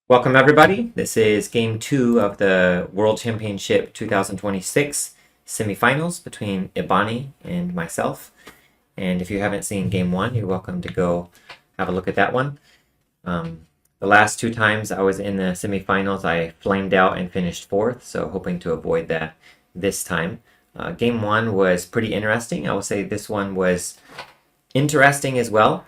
Welcome everybody. This is game 2 of the World Championship 2026 semifinals between Ibani and myself. And if you haven't seen game 1, you're welcome to go have a look at that one. The last 2 times I was in the semifinals, I flamed out and finished 4th, so hoping to avoid that this time. Game 1 was pretty interesting. I will say this one was interesting as well,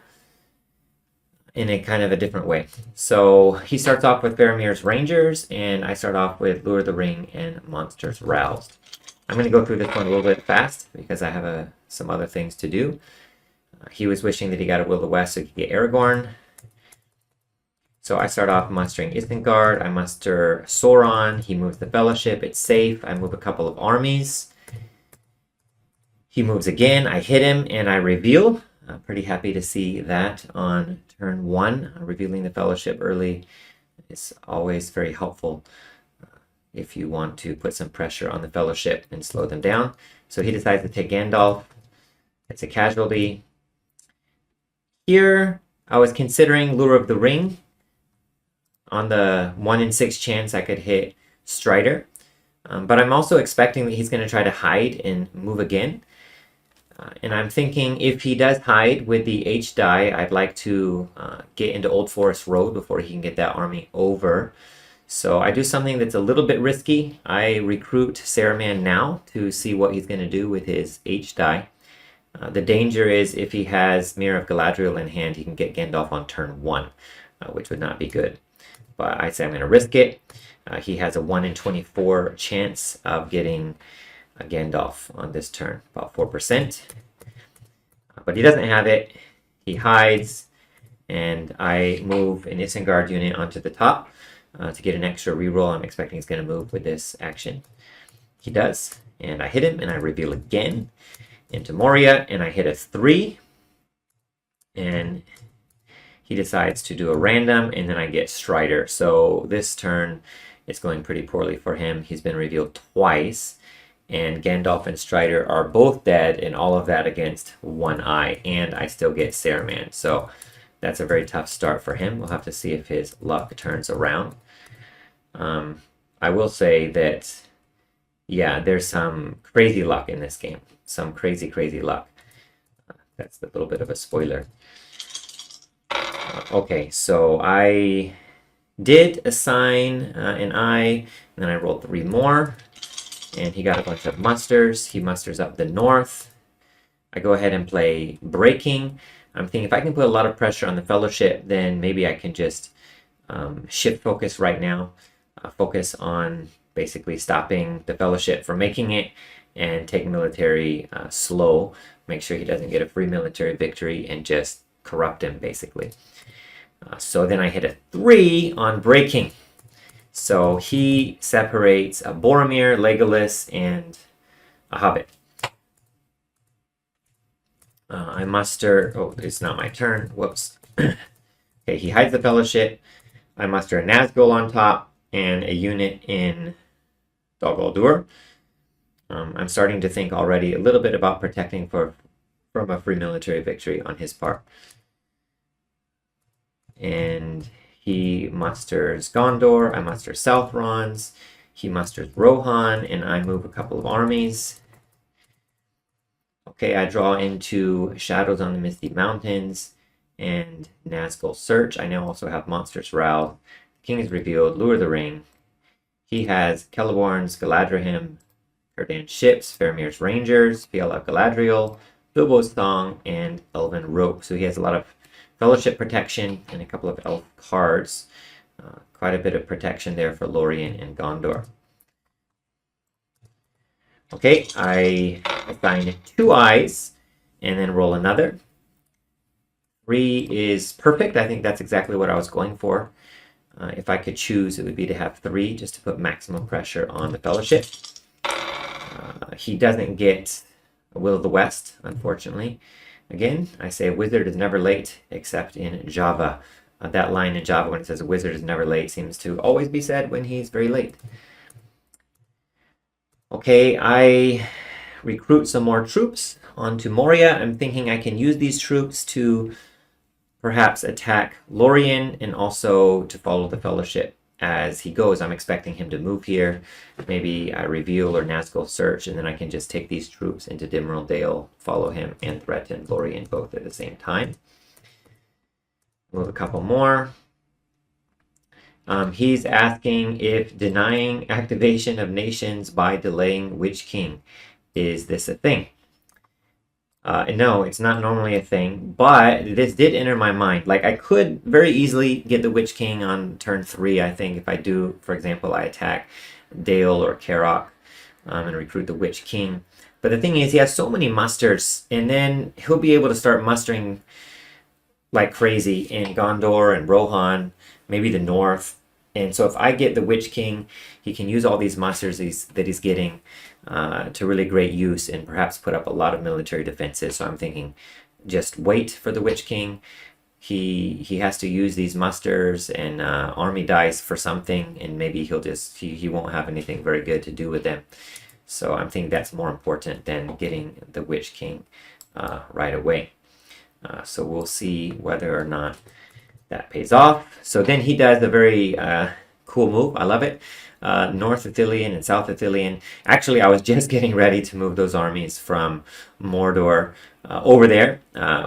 in a kind of a different way. So he starts off with Faramir's Rangers, and I start off with Lure of the Ring and Monsters Roused. I'm going to go through this one a little bit fast because I have some other things to do. He was wishing that he got a Will of the West so he could get Aragorn. So I start off mustering Isengard. I muster Sauron. He moves the Fellowship. It's safe. I move a couple of armies. He moves again. I hit him and I reveal. I'm pretty happy to see that on turn 1. Revealing the Fellowship early is always very helpful if you want to put some pressure on the Fellowship and slow them down. So he decides to take Gandalf. It's a casualty. Here, I was considering Lure of the Ring. On the 1 in 6 chance I could hit Strider. But I'm also expecting that he's going to try to hide and move again. And I'm thinking if he does hide with the H die, I'd like to get into Old Forest Road before he can get that army over. So I do something that's a little bit risky. I recruit Saruman now to see what he's going to do with his H die. The danger is if he has Mirror of Galadriel in hand, he can get Gandalf on turn 1, which would not be good. But I say I'm going to risk it. He has a 1 in 24 chance of getting Gandalf on this turn, about 4%. But he doesn't have it. He hides, and I move an Isengard unit onto the top to get an extra reroll. I'm expecting he's going to move with this action. He does, and I hit him, and I reveal again into Moria, and I hit a 3. And he decides to do a random, and then I get Strider. So this turn is going pretty poorly for him. He's been revealed twice. And Gandalf and Strider are both dead, and all of that against 1 eye, and I still get Saruman. So that's a very tough start for him. We'll have to see if his luck turns around. I will say that, yeah, there's some crazy luck in this game. Some crazy, crazy luck. That's a little bit of a spoiler. Okay, so I did assign an eye, and then I rolled 3 more. And he got a bunch of musters. He musters up the north. I go ahead and play Breaking. I'm thinking if I can put a lot of pressure on the Fellowship, then maybe I can just shift focus right now. Focus on basically stopping the Fellowship from making it and take military slow. Make sure he doesn't get a free military victory and just corrupt him, basically. So then I hit a 3 on Breaking. So he separates a Boromir, Legolas, and a Hobbit. I muster... Oh, it's not my turn. Whoops. Okay, he hides the Fellowship. I muster a Nazgul on top and a unit in Dol Guldur. I'm starting to think already a little bit about protecting from a free military victory on his part. And he musters Gondor, I muster Southrons, he musters Rohan, and I move a couple of armies. Okay, I draw into Shadows on the Misty Mountains and Nazgul Search. I now also have Monsters Roused. King is revealed, Lure of the Ring. He has Celeborn's Galadriel, Círdan's Ships, Faramir's Rangers, Fiala of Galadriel, Bilbo's Thong, and Elven Rope. So he has a lot of Fellowship protection and a couple of elf cards. Quite a bit of protection there for Lorien and Gondor. Okay, I assign 2 eyes and then roll another. 3 is perfect. I think that's exactly what I was going for. If I could choose, it would be to have 3 just to put maximum pressure on the Fellowship. He doesn't get a Will of the West, unfortunately. Again, I say a wizard is never late, except in Java. That line in Java when it says a wizard is never late seems to always be said when he's very late. Okay, I recruit some more troops onto Moria. I'm thinking I can use these troops to perhaps attack Lorien and also to follow the Fellowship as he goes. I'm expecting him to move here, maybe reveal or Nazgul search, and then I can just take these troops into Dimral Dale, follow him, and threaten Lorien both at the same time. Move a couple more. He's asking if denying activation of nations by delaying Witch King, is this a thing? No, it's not normally a thing, but this did enter my mind. Like, I could very easily get the Witch King on turn 3, I think, if I do, for example, I attack Dale or Karok and recruit the Witch King. But the thing is, he has so many musters, and then he'll be able to start mustering like crazy in Gondor and Rohan, maybe the north. And so if I get the Witch King, he can use all these musters that he's getting to really great use and perhaps put up a lot of military defenses. So I'm thinking just wait for the Witch King. He has to use these musters and army dice for something, and maybe he won't have anything very good to do with them. So I'm thinking that's more important than getting the Witch King right away. So we'll see whether or not that pays off. So then he does a very cool move. I love it. North Ithilien and South Ithilien. Actually, I was just getting ready to move those armies from Mordor over there,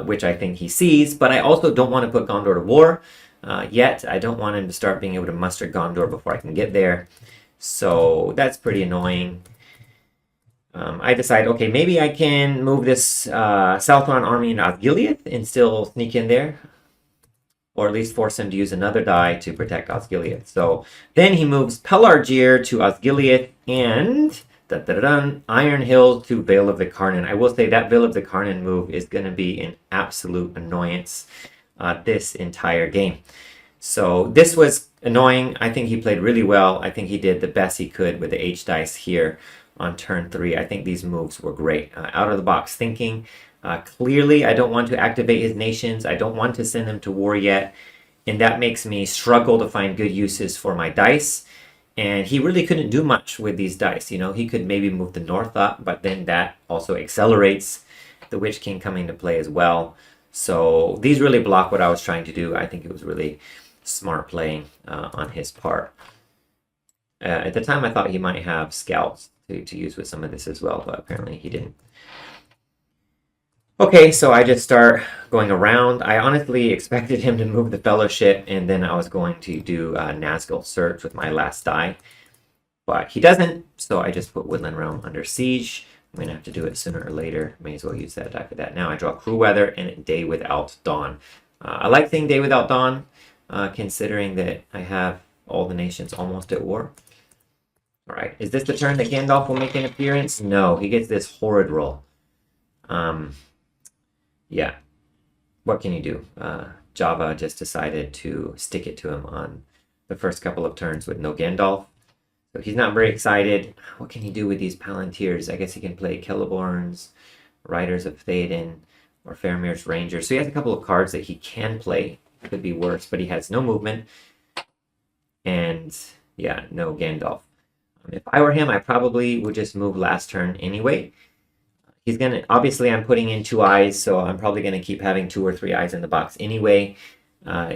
which I think he sees. But I also don't want to put Gondor to war yet. I don't want him to start being able to muster Gondor before I can get there. So that's pretty annoying. I decide, okay, maybe I can move this Southron army into Osgiliath and still sneak in there. Or at least force him to use another die to protect Osgiliath. So then he moves Pelargir to Osgiliath and Iron Hill to Vale of the Carnan. I will say that Vale of the Carnan move is going to be an absolute annoyance this entire game. So this was annoying. I think he played really well. I think he did the best he could with the H dice here on turn 3. I think these moves were great. Out of the box thinking. Clearly, I don't want to activate his nations. I don't want to send them to war yet. And that makes me struggle to find good uses for my dice. And he really couldn't do much with these dice. You know, he could maybe move the north up, but then that also accelerates the Witch King coming to play as well. So these really block what I was trying to do. I think it was really smart playing on his part. At the time, I thought he might have scouts to use with some of this as well, but apparently he didn't. Okay, so I just start going around. I honestly expected him to move the Fellowship, and then I was going to do Nazgul Search with my last die. But he doesn't, so I just put Woodland Realm under siege. I'm going to have to do it sooner or later. May as well use that die for that. Now I draw Cruel Weather and Day Without Dawn. I like seeing Day Without Dawn, considering that I have all the nations almost at war. All right, is this the turn that Gandalf will make an appearance? No, he gets this horrid roll. Yeah, what can you do? Java just decided to stick it to him on the first couple of turns with no Gandalf. So he's not very excited. What can he do with these Palantirs? I guess he can play Celeborns, Riders of Theoden, or Faramir's Rangers. So he has a couple of cards that he can play. Could be worse, but he has no movement. And yeah, no Gandalf. If I were him, I probably would just move last turn anyway. He's going to, obviously I'm putting in 2 eyes, so I'm probably going to keep having 2 or 3 eyes in the box anyway.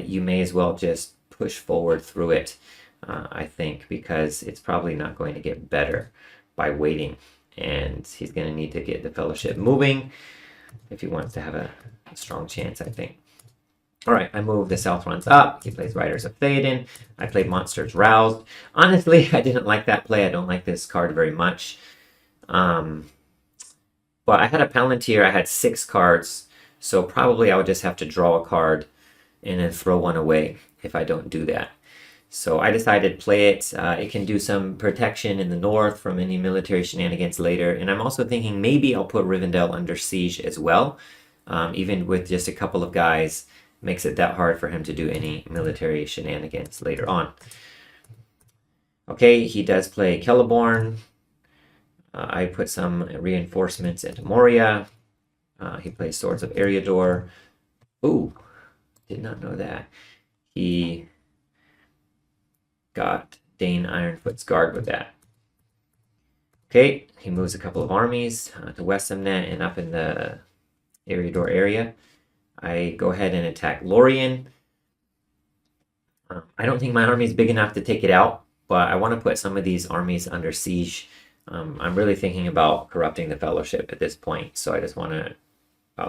You may as well just push forward through it, I think, because it's probably not going to get better by waiting. And he's going to need to get the Fellowship moving if he wants to have a strong chance, I think. All right, I move the Southrons up. He plays Riders of Theoden. I played Monsters Roused. Honestly, I didn't like that play. I don't like this card very much. But I had a Palantir. I had 6 cards, so probably I would just have to draw a card and then throw one away if I don't do that. So I decided play it. It can do some protection in the north from any military shenanigans later. And I'm also thinking maybe I'll put Rivendell under siege as well. Even with just a couple of guys, makes it that hard for him to do any military shenanigans later on. Okay, he does play Celeborn. I put some reinforcements into Moria. He plays Swords of Eriador. Ooh, did not know that. He got Dane Ironfoot's Guard with that. Okay, he moves a couple of armies to West Semnet and up in the Eriador area. I go ahead and attack Lorien. I don't think my army is big enough to take it out, but I want to put some of these armies under siege. I'm really thinking about corrupting the Fellowship at this point, so I just want to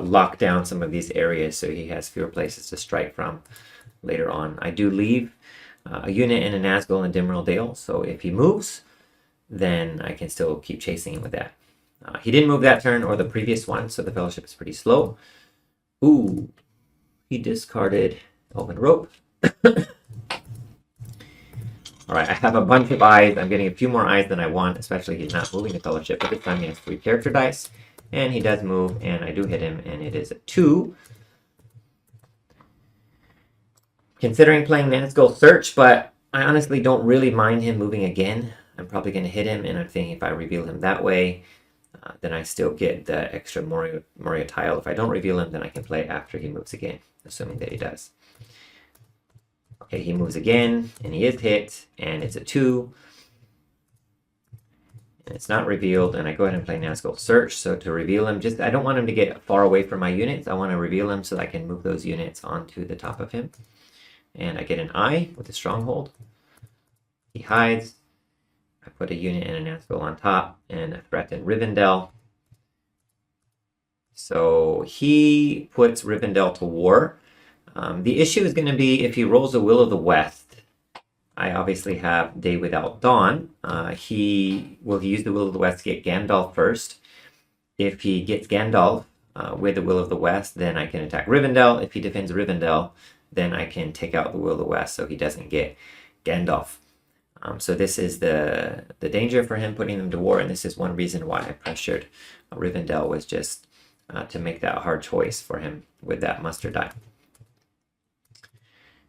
lock down some of these areas so he has fewer places to strike from later on. I do leave a unit in a Nazgul and Dimrill Dale, so if he moves, then I can still keep chasing him with that. He didn't move that turn or the previous one, so the Fellowship is pretty slow. Ooh, he discarded Elven Rope. All right, I have a bunch of eyes. I'm getting a few more eyes than I want, especially he's not moving the Fellowship, but this time he has 3 character dice, and he does move, and I do hit him, and it is a 2. Considering playing Nazgul Search, but I honestly don't really mind him moving again. I'm probably going to hit him, and I'm thinking if I reveal him that way, then I still get the extra Moria tile. If I don't reveal him, then I can play after he moves again, assuming that he does. Okay, he moves again, and he is hit, and it's a 2. And it's not revealed, and I go ahead and play Nazgul Search. So to reveal him, I don't want him to get far away from my units. I want to reveal him so that I can move those units onto the top of him. And I get an eye with a Stronghold. He hides. I put a unit and a Nazgul on top, and I threaten Rivendell. So he puts Rivendell to war. The issue is going to be if he rolls a Will of the West. I obviously have Day Without Dawn. He use the Will of the West to get Gandalf first. If he gets Gandalf with the Will of the West, then I can attack Rivendell. If he defends Rivendell, then I can take out the Will of the West so he doesn't get Gandalf. So this is the danger for him putting them to war, and this is one reason why I pressured Rivendell, was just to make that hard choice for him with that muster die.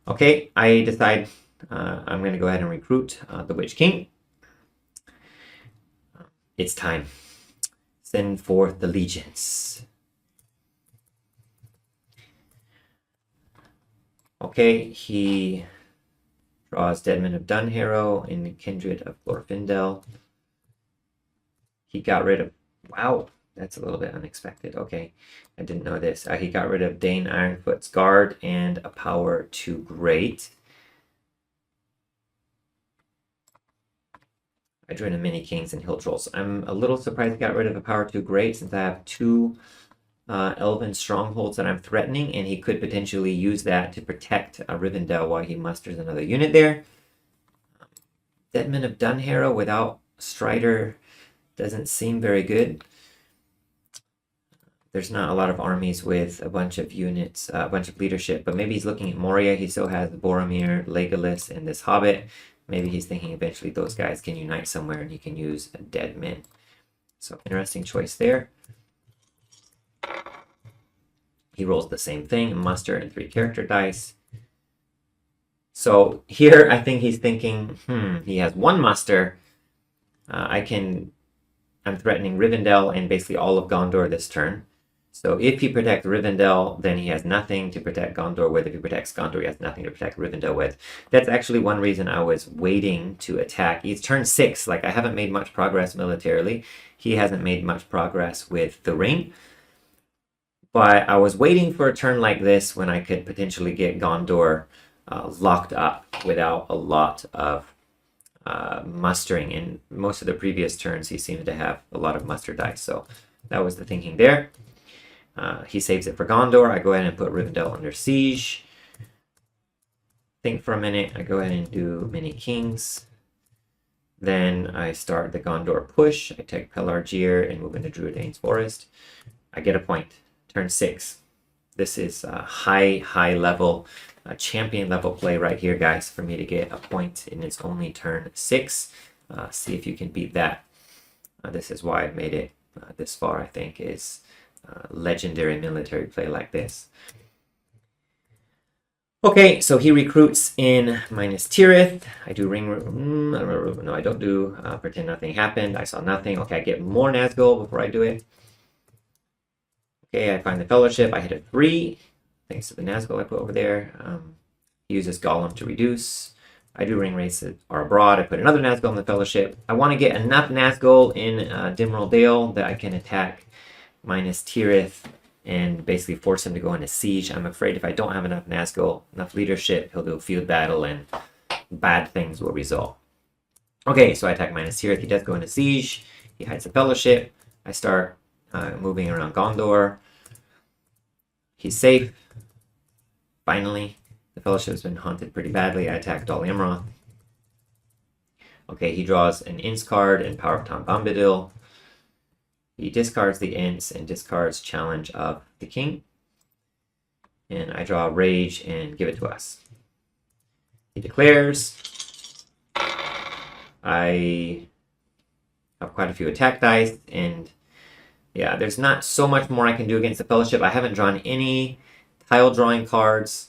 Okay, I decide I'm going to go ahead and recruit the Witch King. It's time. Send forth the legions. Okay, he draws Deadman of Dunharrow in the Kindred of Glorfindel. He got rid of... Wow, that's a little bit unexpected. Okay, I didn't know this. He got rid of Dane Ironfoot's Guard and a Power 2 Great. I drew in a Mini Kings and Hill Trolls. I'm a little surprised he got rid of a Power 2 Great, since I have 2 Elven Strongholds that I'm threatening, and he could potentially use that to protect Rivendell while he musters another unit there. Deadman of Dunharrow without Strider doesn't seem very good. There's not a lot of armies with a bunch of units, a bunch of leadership, but maybe he's looking at Moria. He still has Boromir, Legolas, and this Hobbit. Maybe he's thinking eventually those guys can unite somewhere and he can use a Deadman. So interesting choice there. He rolls the same thing, muster and 3 character dice. So here I think he's thinking, he has 1 muster. I'm threatening Rivendell and basically all of Gondor this turn. So if he protects Rivendell, then he has nothing to protect Gondor with. If he protects Gondor, he has nothing to protect Rivendell with. That's actually one reason I was waiting to attack. It's turn 6. Like, I haven't made much progress militarily. He hasn't made much progress with the ring. But I was waiting for a turn like this when I could potentially get Gondor locked up without a lot of mustering. In most of the previous turns, he seemed to have a lot of muster dice. So that was the thinking there. He saves it for Gondor. I go ahead and put Rivendell under siege. Think for a minute. I go ahead and do Mini Kings. Then I start the Gondor push. I take Pelargir and move into Druidane's Forest. I get a point. Turn 6. This is a high level, champion level play right here, guys, for me to get a point in its only turn 6. See if you can beat that. This is why I made it this far, I think, is legendary military play like this. Okay, so he recruits in Minas Tirith. I do ring... no, I don't do pretend nothing happened. I saw nothing. Okay, I get more Nazgul before I do it. Okay, I find the Fellowship. I hit a 3, thanks to the Nazgul I put over there. He uses Gollum to reduce. I do ring race are abroad. I put another Nazgul in the Fellowship. I want to get enough Nazgul in Dimrill Dale that I can attack Minas Tirith and basically force him to go into siege. I'm afraid if I don't have enough Nazgul, enough leadership, he'll do a field battle and bad things will result. Okay, so I attack minus Tirith. He does go into siege. He hides the fellowship. I start moving around Gondor. He's safe. Finally, the fellowship has been haunted pretty badly. I attack Dol Imroth. Okay, he draws an Ints card and Power of Tom Bombadil. He discards the Ints and discards Challenge of the King. And I draw Rage and give it to us. He declares. I have quite a few attack dice, and yeah, there's not so much more I can do against the Fellowship. I haven't drawn any tile drawing cards,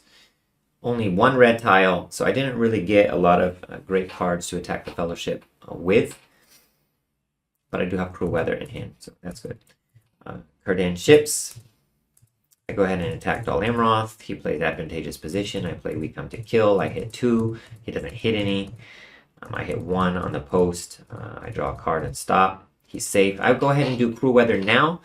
only one red tile, so I didn't really get a lot of great cards to attack the Fellowship with. But I do have Cruel Weather in hand, so that's good. Cardan ships. I go ahead and attack Dol Amroth. He plays Advantageous Position. I play We Come to Kill. I hit 2. He doesn't hit any. I hit 1 on the post. I draw a card and stop. He's safe. I would go ahead and do Cruel Weather now.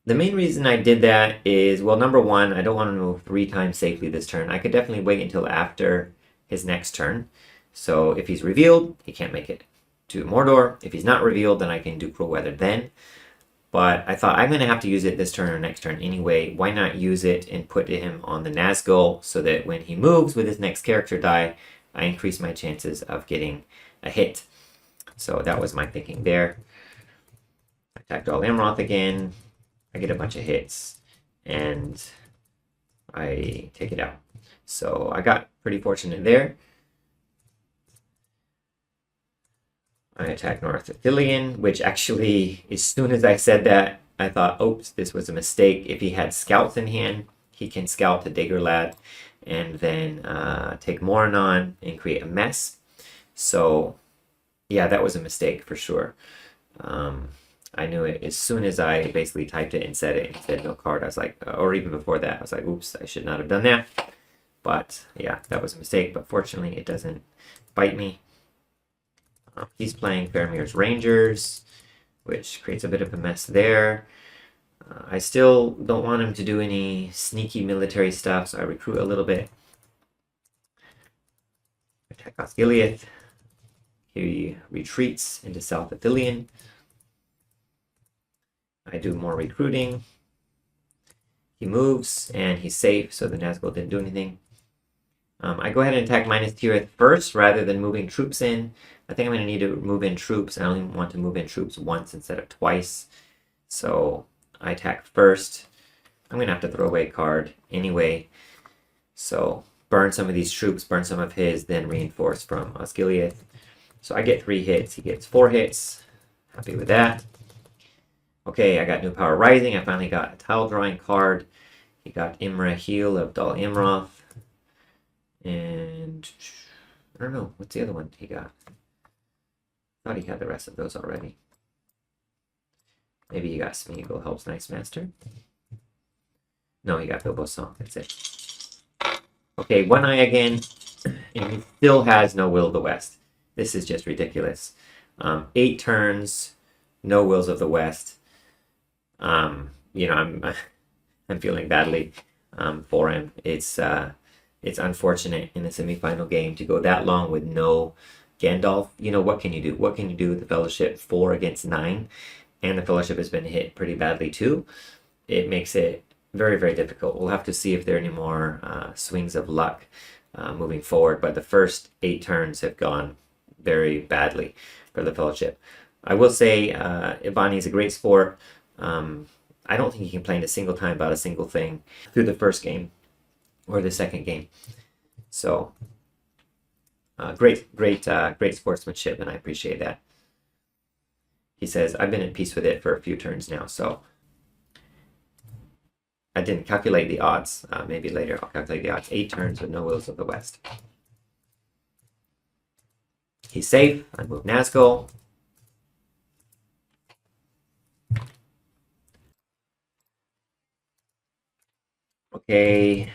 The main reason I did that is, well, number one, I don't want to move 3 times safely this turn. I could definitely wait until after his next turn. So if he's revealed, he can't make it to Mordor. If he's not revealed, then I can do Cruel Weather then. But I thought I'm going to have to use it this turn or next turn anyway. Why not use it and put him on the Nazgul so that when he moves with his next character die, I increase my chances of getting a hit. So that was my thinking there. I attack Dol Amroth again. I get a bunch of hits. And I take it out. So I got pretty fortunate there. I attack North Ithilien, which actually, as soon as I said that, I thought, oops, this was a mistake. If he had scouts in hand, he can scout to Dagorlad and then take Moranon and create a mess. So, yeah, that was a mistake for sure. I knew it as soon as I basically typed it and said it and said no card. I was like, or even before that, I was like, oops, I should not have done that. But, yeah, that was a mistake. But fortunately, it doesn't bite me. He's playing Faramir's Rangers, which creates a bit of a mess there. I still don't want him to do any sneaky military stuff, so I recruit a little bit. Attack Osgiliath. He retreats into South Ithilien. I do more recruiting. He moves, and he's safe, so the Nazgul didn't do anything. I go ahead and attack minus Tirith first, rather than moving troops in. I think I'm going to need to move in troops. I only want to move in troops once instead of twice. So I attack first. I'm going to have to throw away a card anyway. So burn some of these troops, burn some of his, then reinforce from Osgiliath. So I get 3 hits. He gets 4 hits. Happy with that. Okay, I got New Power Rising. I finally got a tile drawing card. He got Imra Heal of Dol Imroth. And I don't know, what's the other one he got? I thought he had the rest of those already. Maybe he got Smeagol Helps Nice Master. No, he got Bilbo's Song, that's it. Okay, One Eye again, and he still has no Will of the West. This is just ridiculous. 8 turns, no Wills of the West. You know, I'm feeling badly for him. It's unfortunate in the semifinal game to go that long with no Gandalf. You know, what can you do? What can you do with the Fellowship 4 against 9? And the Fellowship has been hit pretty badly too. It makes it very, very difficult. We'll have to see if there are any more swings of luck moving forward. But the first 8 turns have gone very badly for the Fellowship. I will say Ibani is a great sport. I don't think he complained a single time about a single thing through the first game or the second game. So great sportsmanship, and I appreciate that. He says, I've been at peace with it for a few turns now, so I didn't calculate the odds. Maybe later I'll calculate the odds. 8 turns with no Wills of the West. He's safe. I move Nazgul. Okay,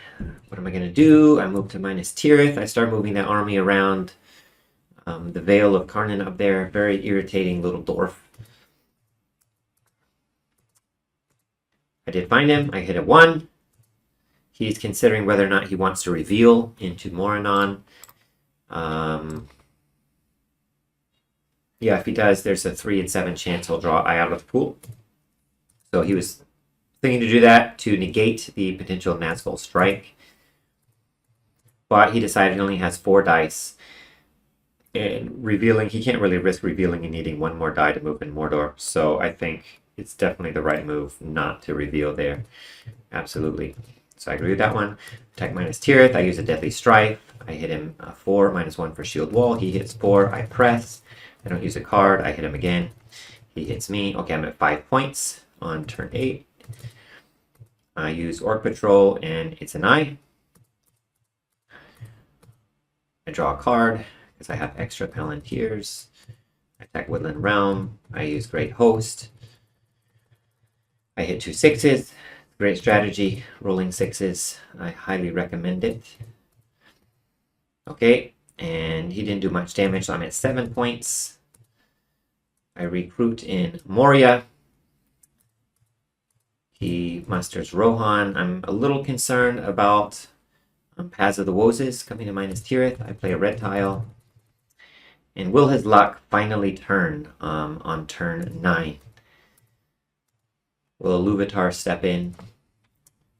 what am I going to do? I move to minus Tirith. I start moving that army around the Vale of Karnan up there. Very irritating little dwarf. I did find him. I hit a 1. He's considering whether or not he wants to reveal into Moranon. Yeah, if he does, there's a 3 in 7 chance he'll draw Eye out of the pool. So he was thinking to do that to negate the potential Nazgul strike. But he decided he only has 4 dice. And revealing, he can't really risk revealing and needing 1 more die to move in Mordor. So I think it's definitely the right move not to reveal there. Absolutely. So I agree with that one. Attack minus Tirith. I use a Deadly Strife. I hit him 4, -1 for Shield Wall. He hits 4. I press. I don't use a card. I hit him again. He hits me. Okay, I'm at 5 points on turn 8. I use Orc Patrol, and it's an eye. I draw a card because I have extra Palantirs. I attack Woodland Realm. I use Great Host. I hit 2 6s. Great strategy. Rolling 6s. I highly recommend it. Okay, and he didn't do much damage, so I'm at 7 points. I recruit in Moria. He musters Rohan. I'm a little concerned about Paths of the Woses coming to minus Tirith. I play a red tile. And will his luck finally turn on turn 9? Will Iluvatar step in?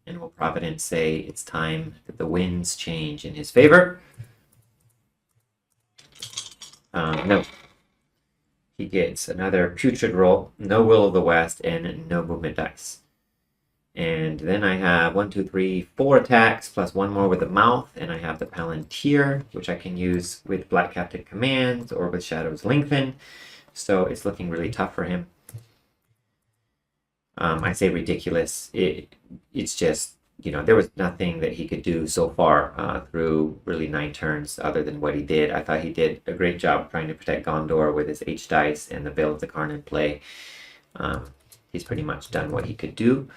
And will Providence say it's time that the winds change in his favor? No. He gets another Putrid roll, no Will of the West, and no movement dice. And then I have 1, 2, 3, 4 attacks, plus 1 more with the mouth, and I have the Palantir, which I can use with Black Captain Commands or with Shadow's Lengthen. So it's looking really tough for him. I say ridiculous. It's just, you know, there was nothing that he could do so far through really 9 turns other than what he did. I thought he did a great job trying to protect Gondor with his H dice and the Veil of the Karn play. He's pretty much done what he could do.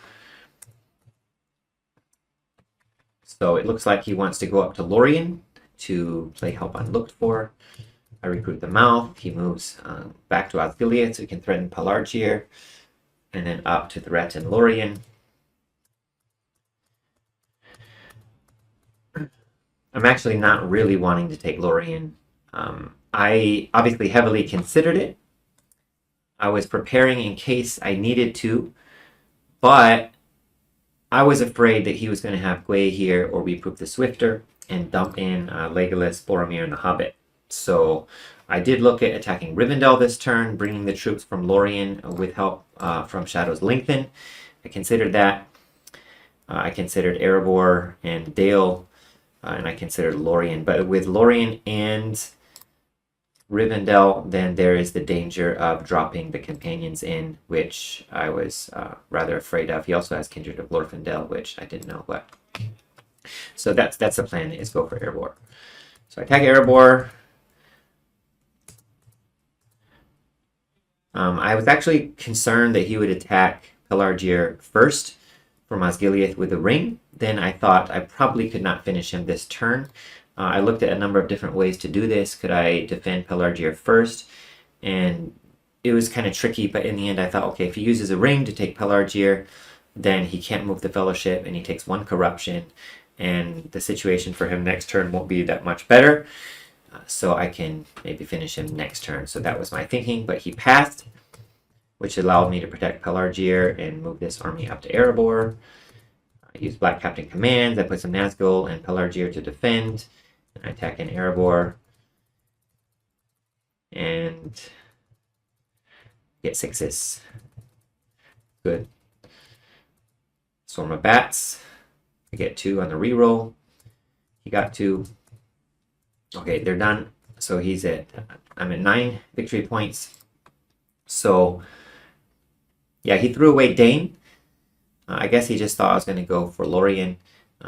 So it looks like he wants to go up to Lorien to play Help Unlooked For. I recruit the Mouth. He moves back to Osgiliath so he can threaten Pelargir. And then up to threaten Lorien. I'm actually not really wanting to take Lorien. I obviously heavily considered it. I was preparing in case I needed to, but I was afraid that he was going to have Gwei here or Reproof the Swifter and dump in Legolas, Boromir, and the Hobbit. So I did look at attacking Rivendell this turn, bringing the troops from Lorien with help from Shadow's Lengthen. I considered that. I considered Erebor and Dale, and I considered Lorien. But with Lorien and Rivendell, then there is the danger of dropping the companions in, which I was rather afraid of. He also has Kindred of Glorfindel, which I didn't know what. So that's the plan, is go for Erebor. So I attack Erebor. I was actually concerned that he would attack Pelargir first from Osgiliath with the ring. Then I thought I probably could not finish him this turn. I looked at a number of different ways to do this. Could I defend Pelargir first? And it was kind of tricky, but in the end I thought, okay, if he uses a ring to take Pelargir, then he can't move the Fellowship and he takes 1 corruption, and the situation for him next turn won't be that much better. So I can maybe finish him next turn. So that was my thinking, but he passed, which allowed me to protect Pelargir and move this army up to Erebor. I used Black Captain Commands. I put some Nazgul and Pelargir to defend. And I attack in Erebor. And get 6s. Good. Swarm of Bats. I get 2 on the reroll. He got 2. Okay, they're done. So I'm at 9 victory points. So, yeah, he threw away Dane. I guess he just thought I was going to go for Lorien,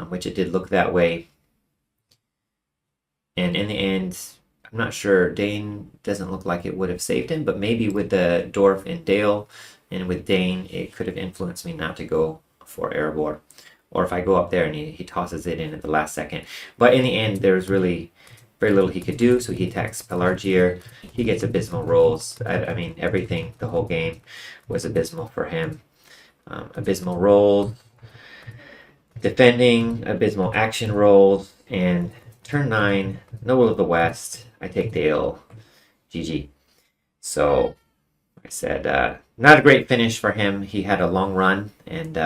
which it did look that way. And in the end, I'm not sure. Dane doesn't look like it would have saved him, but maybe with the Dwarf and Dale and with Dane, it could have influenced me not to go for Erebor. Or if I go up there and he tosses it in at the last second. But in the end, there's really very little he could do, so he attacks Pelargir. He gets abysmal rolls. I mean, everything, the whole game was abysmal for him. abysmal rolls, defending, abysmal action rolls, and turn 9, no Will of the West. I take the ill. GG. So, like I said, not a great finish for him. He had a long run, and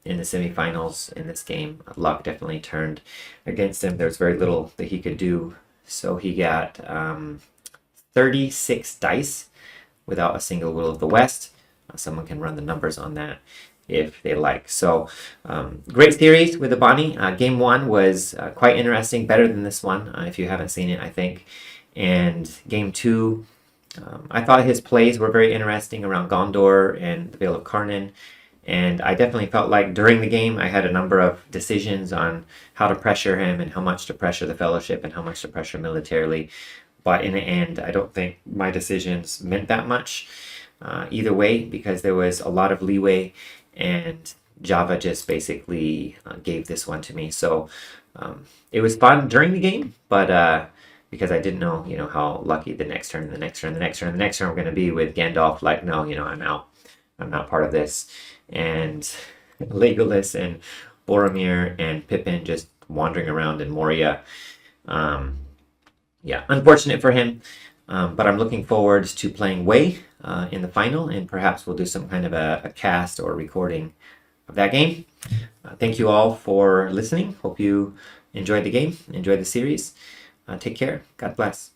in the semifinals in this game, luck definitely turned against him. There's very little that he could do. So he got 36 dice without a single Will of the West. Someone can run the numbers on that if they like. So great series with Ibani. Game 1 was quite interesting, better than this one, if you haven't seen it, I think. And Game 2, I thought his plays were very interesting around Gondor and the Vale of Karnan. And I definitely felt like during the game I had a number of decisions on how to pressure him and how much to pressure the Fellowship and how much to pressure militarily. But in the end, I don't think my decisions meant that much either way, because there was a lot of leeway and Java just basically gave this one to me. So it was fun during the game, but because I didn't know, how lucky the next turn, the next turn, the next turn, the next turn were going to be with Gandalf like, no, I'm out. I'm not part of this. And Legolas and Boromir and Pippin just wandering around in Moria. Yeah, unfortunate for him, but I'm looking forward to playing Wei in the final, and perhaps we'll do some kind of a cast or recording of that game. Thank you all for listening. Hope you enjoyed the game, enjoyed the series. Take care. God bless.